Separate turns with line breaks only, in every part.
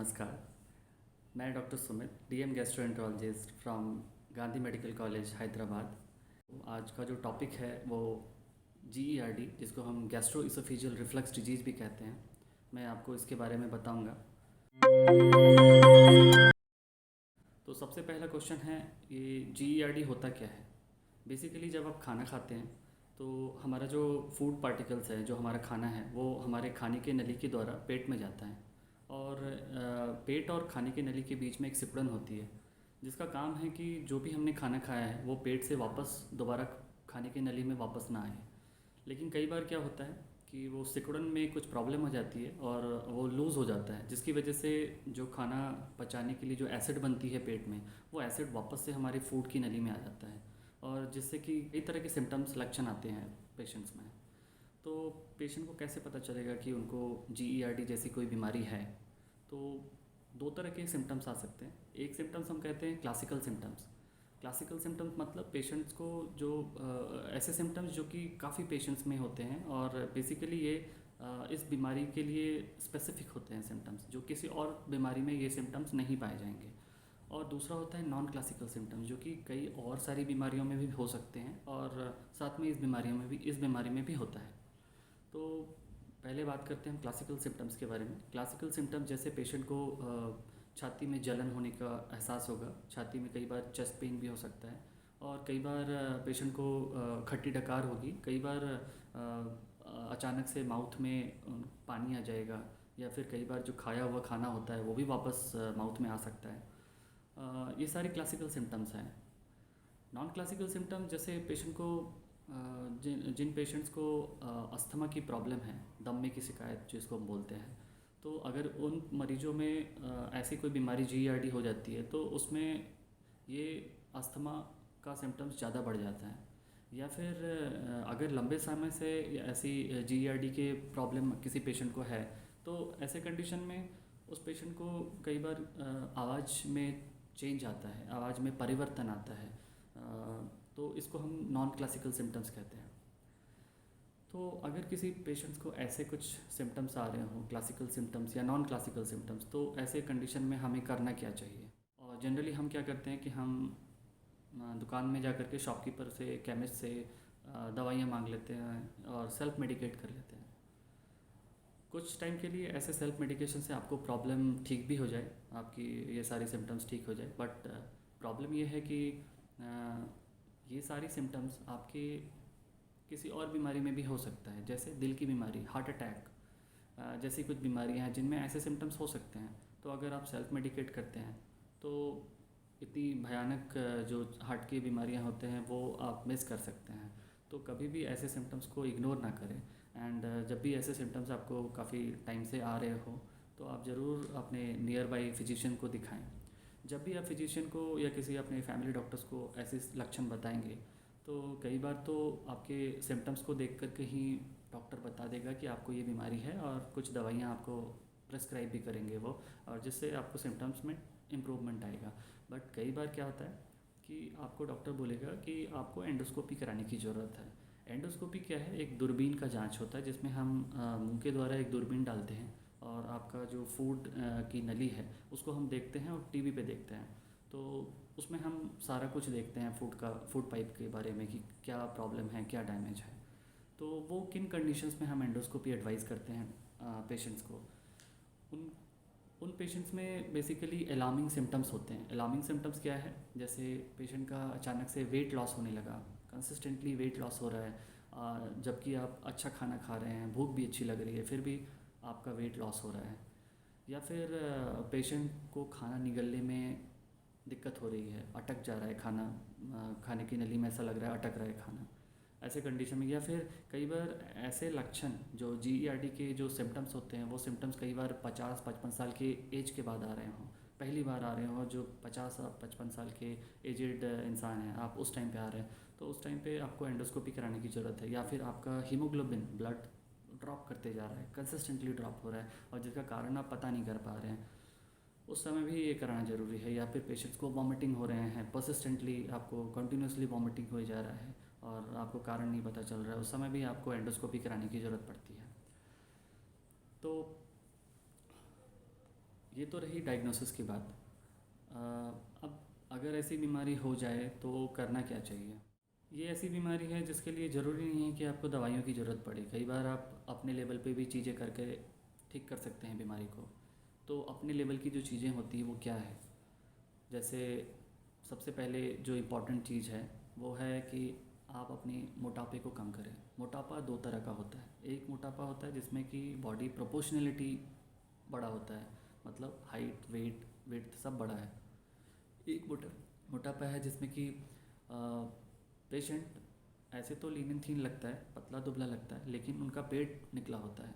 नमस्कार। मैं doctor Sumit, DM gastroenterologist from Gandhi medical college Hyderabad. आज का जो टॉपिक है वो जीईआरडी, जिसको हम गैस्ट्रो इसोफेजियल रिफ्लक्स डिजीज़ भी कहते हैं, मैं आपको इसके बारे में बताऊंगा। तो सबसे पहला क्वेश्चन है, ये जीईआरडी होता क्या है। बेसिकली जब आप खाना खाते हैं तो हमारा जो फूड पार्टिकल्स है, जो हमारा खाना है, वो हमारे खाने के नली के द्वारा पेट में जाता है। और पेट और खाने के नली के बीच में एक सिकुड़न होती है, जिसका काम है कि जो भी हमने खाना खाया है वो पेट से वापस दोबारा खाने के नली में वापस ना आए। लेकिन कई बार क्या होता है कि वो सिकुड़न में कुछ प्रॉब्लम हो जाती है और वो लूज़ हो जाता है, जिसकी वजह से जो खाना पचाने के लिए जो एसिड बनती है पेट में, वो एसिड वापस से हमारे फूड की नली में आ जाता है, और जिससे कि कई तरह के सिम्टम्स लक्षण आते हैं पेशेंट्स में। तो पेशेंट को कैसे पता चलेगा कि उनको जीईआरडी जैसी कोई बीमारी है। तो दो तरह के सिम्टम्स आ सकते हैं। एक सिम्टम्स हम कहते हैं क्लासिकल सिम्टम्स। क्लासिकल सिम्टम्स मतलब पेशेंट्स को जो ऐसे सिम्टम्स जो कि काफ़ी पेशेंट्स में होते हैं, और बेसिकली ये इस बीमारी के लिए स्पेसिफिक होते हैं सिम्टम्स, जो किसी और बीमारी में ये सिम्टम्स नहीं पाए जाएंगे। और दूसरा होता है नॉन क्लासिकल सिम्टम्स, जो कि कई और सारी बीमारियों में भी हो सकते हैं, और साथ में इस बीमारी में भी होता है। तो पहले बात करते हैं हम क्लासिकल सिम्टम्स के बारे में। क्लासिकल सिम्टम्स जैसे पेशेंट को छाती में जलन होने का एहसास होगा, छाती में कई बार चेस्ट पेन भी हो सकता है, और कई बार पेशेंट को खट्टी डकार होगी, कई बार अचानक से माउथ में पानी आ जाएगा, या फिर कई बार जो खाया हुआ खाना होता है वो भी वापस माउथ में आ सकता है। ये सारे क्लासिकल सिम्टम्स हैं। नॉन क्लासिकल सिम्टम्स जैसे पेशेंट को जिन जिन पेशेंट्स को अस्थमा की प्रॉब्लम है, दमे की शिकायत जिसको हम बोलते हैं, तो अगर उन मरीजों में ऐसी कोई बीमारी जीईआरडी हो जाती है तो उसमें ये अस्थमा का सिम्टम्स ज़्यादा बढ़ जाता है। या फिर अगर लंबे समय से ऐसी जीईआरडी के प्रॉब्लम किसी पेशेंट को है, तो ऐसे कंडीशन में उस पेशेंट को कई बार आवाज़ में चेंज आता है, आवाज़ में परिवर्तन आता है। तो इसको हम नॉन क्लासिकल सिम्टम्स कहते हैं। तो अगर किसी पेशेंट्स को ऐसे कुछ सिम्टम्स आ रहे हों, क्लासिकल सिम्टम्स या नॉन क्लासिकल सिम्टम्स, तो ऐसे कंडीशन में हमें करना क्या चाहिए। और जनरली हम क्या करते हैं कि हम दुकान में जा कर के शॉपकीपर से, केमिस्ट से दवाइयाँ मांग लेते हैं और सेल्फ मेडिकेट कर लेते हैं। कुछ टाइम के लिए ऐसे सेल्फ मेडिकेशन से आपको प्रॉब्लम ठीक भी हो जाए, आपकी ये सारी सिम्टम्स ठीक हो जाए, बट प्रॉब्लम ये है कि ये सारी सिम्टम्स आपके किसी और बीमारी में भी हो सकता है, जैसे दिल की बीमारी, हार्ट अटैक जैसी कुछ बीमारियां हैं जिनमें ऐसे सिम्टम्स हो सकते हैं। तो अगर आप सेल्फ मेडिकेट करते हैं तो इतनी भयानक जो हार्ट की बीमारियां होते हैं वो आप मिस कर सकते हैं। तो कभी भी ऐसे सिम्टम्स को इग्नोर ना करें। एंड जब भी ऐसे सिम्टम्स आपको काफ़ी टाइम से आ रहे हो, तो आप ज़रूर अपने नियर बाई फिजिशियन को दिखाएं। जब भी आप फिजिशियन को या किसी अपने फैमिली डॉक्टर्स को ऐसे लक्षण बताएंगे, तो कई बार तो आपके सिम्टम्स को देख कर के ही डॉक्टर बता देगा कि आपको ये बीमारी है, और कुछ दवाइयाँ आपको प्रेस्क्राइब भी करेंगे वो, और जिससे आपको सिम्टम्स में इम्प्रूवमेंट आएगा। बट कई बार क्या होता है कि आपको डॉक्टर बोलेगा कि आपको एंडोस्कोपी कराने की ज़रूरत है। एंडोस्कोपी क्या है, एक दूरबीन का जांच होता है, जिसमें हम मुंह के द्वारा एक दूरबीन डालते हैं और आपका जो फूड की नली है उसको हम देखते हैं और टीवी पे देखते हैं। तो उसमें हम सारा कुछ देखते हैं फूड पाइप के बारे में कि क्या प्रॉब्लम है, क्या डैमेज है। तो वो किन कंडीशंस में हम एंडोस्कोपी एडवाइस करते हैं पेशेंट्स को। उन उन पेशेंट्स में बेसिकली अलार्मिंग सिम्टम्स होते हैं। अलार्मिंग सिम्टम्स क्या है, जैसे पेशेंट का अचानक से वेट लॉस होने लगा, कंसिस्टेंटली वेट लॉस हो रहा है, जबकि आप अच्छा खाना खा रहे हैं, भूख भी अच्छी लग रही है, फिर भी आपका वेट लॉस हो रहा है। या फिर पेशेंट को खाना निगलने में दिक्कत हो रही है, अटक जा रहा है खाना, खाने की नली में ऐसा लग रहा है अटक रहा है खाना, ऐसे कंडीशन में। या फिर कई बार ऐसे लक्षण जो जीईआरडी के जो सिम्टम्स होते हैं, वो सिम्टम्स कई बार 50-55 साल के एज के बाद आ रहे हों, पहली बार आ रहे हों, जो 50-55 साल के एजेड इंसान हैं, आप उस टाइम पे आ रहे हैं, तो उस टाइम पे आपको एंडोस्कोपी कराने की ज़रूरत है। या फिर आपका हीमोग्लोबिन ब्लड ड्रॉप करते जा रहा है, कंसिस्टेंटली ड्रॉप हो रहा है, और जिसका कारण आप पता नहीं कर पा रहे हैं, उस समय भी ये कराना ज़रूरी है। या फिर पेशेंट्स को वॉमिटिंग हो रहे हैं, परसिस्टेंटली आपको कंटिन्यूसली वॉमिटिंग हो जा रहा है और आपको कारण नहीं पता चल रहा है, उस समय भी आपको एंडोस्कोपी कराने की ज़रूरत पड़ती है। तो ये तो रही डायग्नोसिस की बात। अ, अब अगर ऐसी बीमारी हो जाए तो करना क्या चाहिए? ये ऐसी बीमारी है जिसके लिए ज़रूरी नहीं है कि आपको दवाइयों की ज़रूरत पड़े। कई बार आप अपने लेवल पे भी चीज़ें करके ठीक कर सकते हैं बीमारी को। तो अपने लेवल की जो चीज़ें होती हैं वो क्या है? जैसे सबसे पहले जो इम्पोर्टेंट चीज़ है वो है कि आप अपनी मोटापे को कम करें। मोटापा दो तरह का होता है। एक मोटापा होता है जिसमें कि बॉडी प्रोपोर्शनलिटी बड़ा होता है, मतलब हाइट वेट वेट सब बड़ा है। एक मोटापा है जिसमें कि पेशेंट ऐसे तो लीन एंड थीन लगता है, पतला दुबला लगता है, लेकिन उनका पेट निकला होता है,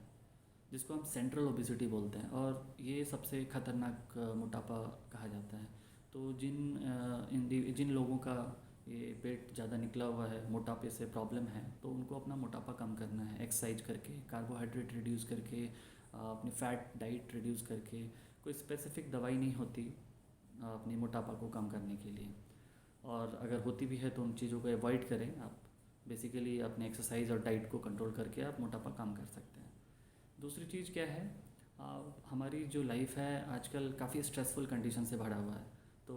जिसको हम सेंट्रल ओबेसिटी बोलते हैं, और ये सबसे खतरनाक मोटापा कहा जाता है। तो जिन लोगों का ये पेट ज़्यादा निकला हुआ है, मोटापे से प्रॉब्लम है, तो उनको अपना मोटापा कम करना है एक्सरसाइज करके, कार्बोहाइड्रेट रिड्यूस करके, अपनी फ़ैट डाइट रिड्यूस करके। कोई स्पेसिफिक दवाई नहीं होती अपनी मोटापा को कम करने के लिए, और अगर होती भी है तो उन चीज़ों को अवॉइड करें आप। बेसिकली अपने एक्सरसाइज और डाइट को कंट्रोल करके आप मोटापा कम कर सकते हैं। दूसरी चीज़ क्या है, हमारी जो लाइफ है आजकल काफ़ी स्ट्रेसफुल कंडीशन से भरा हुआ है। तो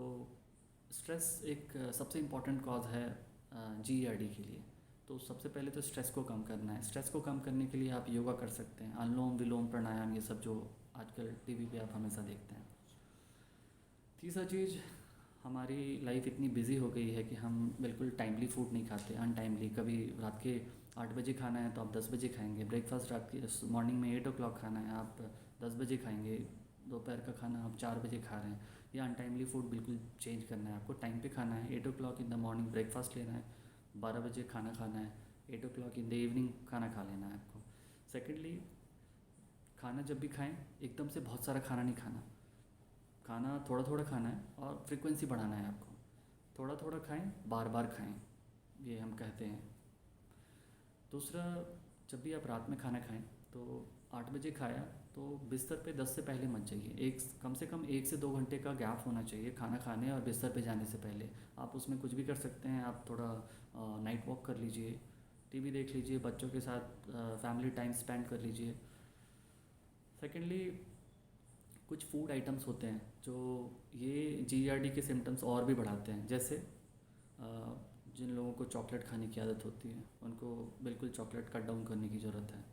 स्ट्रेस एक सबसे इम्पॉर्टेंट कॉज है जीईआरडी के लिए। तो सबसे पहले तो स्ट्रेस को कम करना है। स्ट्रेस को कम करने के लिए आप योगा कर सकते हैं, अनुलोम विलोम प्राणायाम, ये सब जो आजकल टीवी पे आप हमेशा देखते हैं। तीसरा चीज़, हमारी लाइफ इतनी बिजी हो गई है कि हम बिल्कुल टाइमली फूड नहीं खाते, अनटाइमली। कभी रात के 8 बजे खाना है तो आप 10 बजे खाएंगे, ब्रेकफास्ट रात के मॉर्निंग में 8 o'clock खाना है, आप 10 बजे खाएंगे, दोपहर का खाना आप 4 बजे खा रहे हैं। या अनटाइमली फूड बिल्कुल चेंज करना है, आपको टाइम पे खाना है। 8 o'clock in the morning breakfast लेना है, 12 बजे खाना खाना है, 8 o'clock इन द इवनिंग खाना खा लेना है आपको। सेकेंडली, खाना जब भी खाएं एकदम से बहुत सारा खाना नहीं खाना, खाना थोड़ा थोड़ा खाना है, और फ्रीक्वेंसी बढ़ाना है आपको। थोड़ा थोड़ा खाएं, बार बार खाएं, ये हम कहते हैं। दूसरा, जब भी आप रात में खाना खाएं तो 8 बजे खाया तो बिस्तर पे 10 से पहले मत जाइए। कम से कम 1 से 2 घंटे का गैप होना चाहिए खाना खाने और बिस्तर पे जाने से पहले। आप उसमें कुछ भी कर सकते हैं, आप थोड़ा नाइट वॉक कर लीजिए, टीवी देख लीजिए, बच्चों के साथ फैमिली टाइम स्पेंड कर लीजिए। सेकेंडली, कुछ फूड आइटम्स होते हैं जो ये जीईआरडी के सिम्टम्स और भी बढ़ाते हैं। जैसे जिन लोगों को चॉकलेट खाने की आदत होती है उनको बिल्कुल चॉकलेट कट डाउन करने की ज़रूरत है।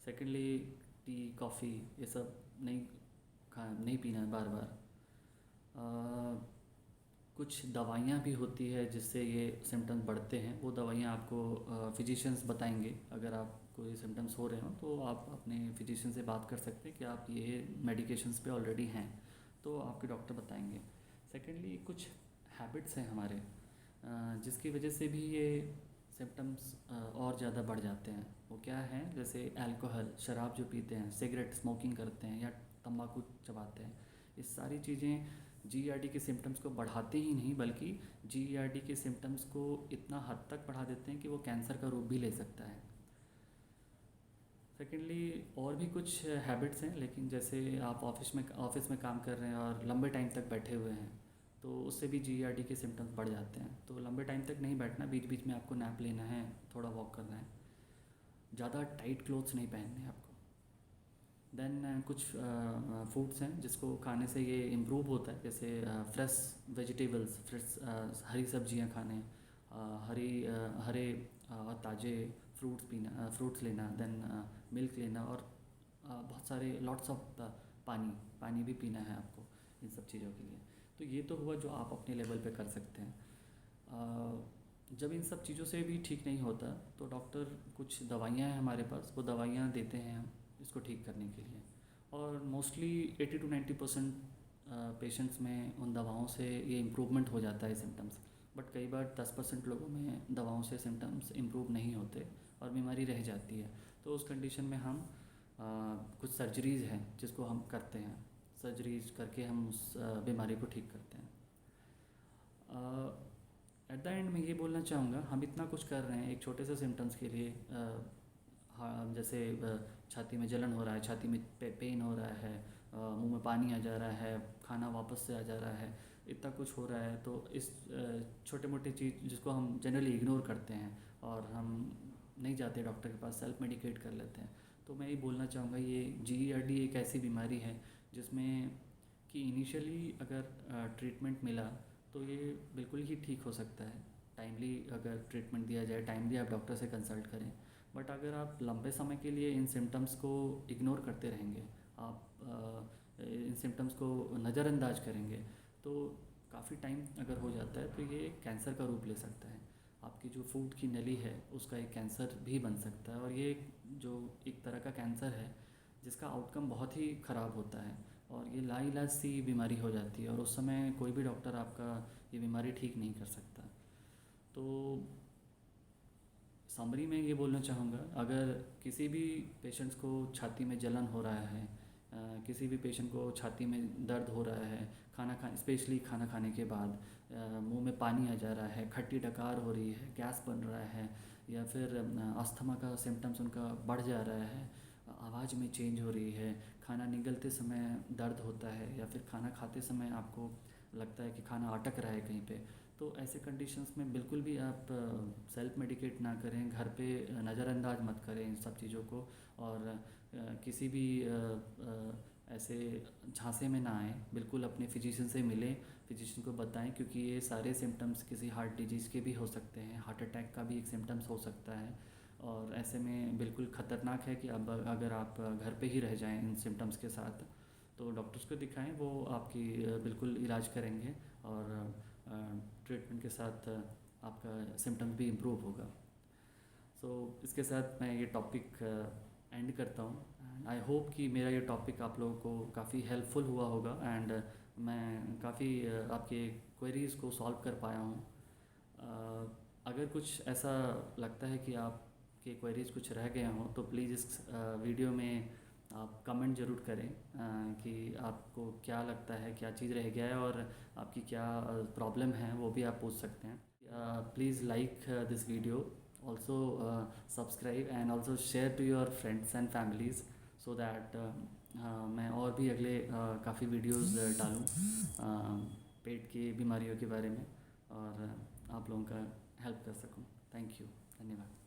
सेकेंडली, टी कॉफ़ी ये सब नहीं पीना है बार बार। कुछ दवाइयाँ भी होती है जिससे ये सिम्टम्स बढ़ते हैं, वो दवाइयाँ आपको फिजिशियंस बताएंगे। अगर आपको ये सिम्टम्स हो रहे हो तो आप अपने फिजिशियन से बात कर सकते हैं कि आप ये मेडिकेशंस पे ऑलरेडी हैं, तो आपके डॉक्टर बताएंगे। सेकेंडली, कुछ हैबिट्स हैं हमारे जिसकी वजह से भी ये सिम्टम्स और ज़्यादा बढ़ जाते हैं। वो क्या है, जैसे अल्कोहल, शराब जो पीते हैं, सिगरेट स्मोकिंग करते हैं, या तंबाकू चबाते हैं। ये सारी चीज़ें जीईआरडी के सिम्टम्स को बढ़ाते ही नहीं, बल्कि जीईआरडी के सिम्टम्स को इतना हद तक बढ़ा देते हैं कि वो कैंसर का रूप भी ले सकता है। सेकेंडली, और भी कुछ हैबिट्स हैं, लेकिन जैसे आप ऑफिस में काम कर रहे हैं और लंबे टाइम तक बैठे हुए हैं तो उससे भी जीईआरडी के सिम्टम्स बढ़ जाते हैं। तो लंबे टाइम तक नहीं बैठना, बीच बीच में आपको नैप लेना है, थोड़ा वॉक करना है, ज़्यादा टाइट क्लोथ्स नहीं पहनने हैं आपको। देन कुछ फूड्स हैं जिसको खाने से ये इम्प्रूव होता है, जैसे फ्रेश वेजिटेबल्स, फ्रेश हरी सब्जियां खाने, हरे और ताज़े फ्रूट्स लेना, देन मिल्क लेना, और बहुत सारे लॉट्स ऑफ पानी पानी भी पीना है आपको इन सब चीज़ों के लिए। तो ये तो हुआ जो आप अपने लेवल पे कर सकते हैं। जब इन सब चीज़ों से भी ठीक नहीं होता तो डॉक्टर, कुछ दवाइयाँ हैं हमारे पास, वो दवाइयाँ देते हैं हम इसको ठीक करने के लिए। और मोस्टली 80 to 90% पेशेंट्स में उन दवाओं से ये इम्प्रूवमेंट हो जाता है सिम्टम्स। बट कई बार 10% लोगों में दवाओं से सिम्टम्स इम्प्रूव नहीं होते और बीमारी रह जाती है। तो उस कंडीशन में हम कुछ सर्जरीज़ हैं जिसको हम करते हैं, सर्जरीज करके हम उस बीमारी को ठीक करते हैं। एट द एंड मैं ये बोलना चाहूँगा, हम इतना कुछ कर रहे हैं एक छोटे से सिम्टम्स के लिए। हाँ, जैसे छाती में जलन हो रहा है, छाती में पेन हो रहा है, मुंह में पानी आ जा रहा है, खाना वापस से आ जा रहा है, इतना कुछ हो रहा है। तो इस छोटे मोटे चीज़ जिसको हम जनरली इग्नोर करते हैं और हम नहीं जाते डॉक्टर के पास, सेल्फ मेडिकेट कर लेते हैं। तो मैं ये बोलना चाहूँगा, ये जीईआरडी एक ऐसी बीमारी है जिसमें कि इनिशियली अगर ट्रीटमेंट मिला तो ये बिल्कुल ही ठीक हो सकता है। टाइमली अगर ट्रीटमेंट दिया जाए, टाइमली आप डॉक्टर से कंसल्ट करें। बट अगर आप लंबे समय के लिए इन सिम्टम्स को इग्नोर करते रहेंगे, आप इन सिम्टम्स को नज़रअंदाज करेंगे, तो काफ़ी टाइम अगर हो जाता है तो ये कैंसर का रूप ले सकता है। आपकी जो फूड की नली है उसका एक कैंसर भी बन सकता है, और ये जो एक तरह का कैंसर है जिसका आउटकम बहुत ही ख़राब होता है, और ये लाइलाज सी बीमारी हो जाती है, और उस समय कोई भी डॉक्टर आपका ये बीमारी ठीक नहीं कर सकता। तो समरी में ये बोलना चाहूँगा, अगर किसी भी पेशेंट्स को छाती में जलन हो रहा है, किसी भी पेशेंट को छाती में दर्द हो रहा है, स्पेशली खाना खाने के बाद मुंह में पानी आ जा रहा है, खट्टी डकार हो रही है, गैस बन रहा है, या फिर अस्थमा का सिम्टम्स उनका बढ़ जा रहा है, आवाज़ में चेंज हो रही है, खाना निगलते समय दर्द होता है, या फिर खाना खाते समय आपको लगता है कि खाना अटक रहा है कहीं पे, तो ऐसे कंडीशंस में बिल्कुल भी आप सेल्फ मेडिकेट ना करें, घर पे नज़रअंदाज मत करें इन सब चीज़ों को, और किसी भी ऐसे झांसे में ना आएँ, बिल्कुल अपने फिजिशियन से मिलें, फिजिशियन को बताएं, क्योंकि ये सारे सिम्टम्स किसी हार्ट डिजीज़ के भी हो सकते हैं, हार्ट अटैक का भी एक सिम्टम्स हो सकता है, और ऐसे में बिल्कुल ख़तरनाक है कि अब अगर आप घर पे ही रह जाएं इन सिम्टम्स के साथ, तो डॉक्टर्स को दिखाएं, वो आपकी बिल्कुल इलाज करेंगे, और ट्रीटमेंट के साथ आपका सिम्टम्स भी इम्प्रूव होगा। सो इसके साथ मैं ये टॉपिक एंड करता हूँ, एंड आई होप कि मेरा ये टॉपिक आप लोगों को काफ़ी हेल्पफुल हुआ होगा, एंड मैं काफ़ी आपके क्वेरीज़ को सॉल्व कर पाया हूँ। अगर कुछ ऐसा लगता है कि आपके क्वेरीज़ कुछ रह गए हों, तो प्लीज़ इस वीडियो में आप कमेंट ज़रूर करें कि आपको क्या लगता है, क्या चीज़ रह गया है, और आपकी क्या प्रॉब्लम है, वो भी आप पूछ सकते हैं। Please like this video, also subscribe and also share to your friends and families, so that मैं और भी अगले काफ़ी वीडियोज़ डालूँ पेट की बीमारियों के बारे में, और आप लोगों का हेल्प कर सकूँ। थैंक यू, धन्यवाद।